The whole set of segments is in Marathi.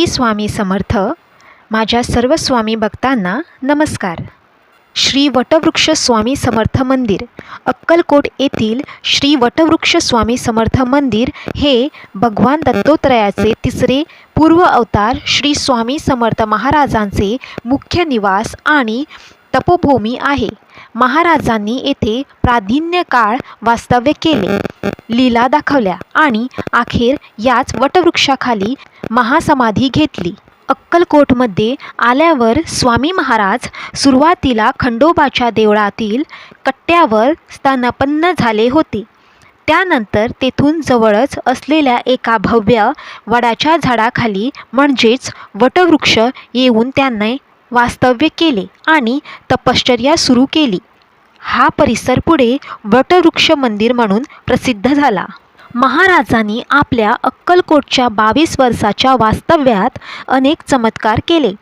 श्री स्वामी समर्थ। माझ्या सर्व स्वामी भक्तांना नमस्कार। श्री वटवृक्ष स्वामी समर्थ मंदिर, अक्कलकोट येथील श्री वटवृक्ष स्वामी समर्थ मंदिर हे भगवान दत्तात्रयाचे तिसरे पूर्व अवतार श्री स्वामी समर्थ महाराजांचे मुख्य निवास आणि तपोभूमी आहे। महाराजांनी येथे प्राधान्य काळ वास्तव्य केले, लीला दाखवल्या आणि अखेर याच वटवृक्षाखाली महासमाधी घेतली। अक्कलकोटमध्ये आल्यावर स्वामी महाराज सुरुवातीला खंडोबाच्या देवळातील कट्ट्यावर स्थानापन्न झाले होते। त्यानंतर तेथून जवळच असलेल्या एका भव्य वडाच्या झाडाखाली म्हणजेच वटवृक्ष येऊन त्यांनी वास्तव्य केले आणि तपश्चर्या सुरू केली। हा परिसर पुढे वटवृक्ष मंदिर म्हणून प्रसिद्ध झाला। महाराजांनी आपल्या अक्कलकोटच्या 22 वर्षाच्या वास्तव्यात अनेक चमत्कार केले।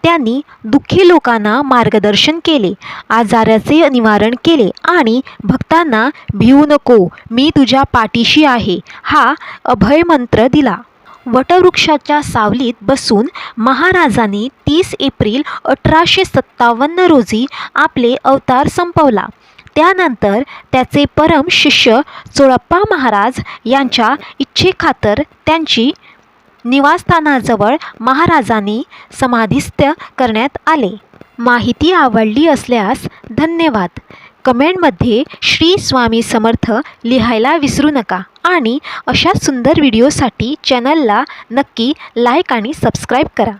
त्यांनी दुःखी लोकांना मार्गदर्शन केले, आजाराचे निवारण केले आणि भक्तांना भिवू नको, मी तुझ्या पाठीशी आहे हा अभय मंत्र दिला। वटवृक्षाच्या सावलीत बसून महाराजांनी 30 एप्रिल 1857 रोजी आपले अवतार संपवला। त्यानंतर त्याचे परम शिष्य चोळप्पा महाराज यांच्या इच्छेखातर त्यांची निवासस्थानाजवळ महाराजांनी समाधिस्थ करण्यात आले। माहिती आवडली असल्यास धन्यवाद। कमेंटमध्ये श्री स्वामी समर्थ लिहायला विसरू नका आणि अशा सुंदर व्हिडिओसाठी चॅनलला नक्की लाईक आणि सबस्क्राईब करा।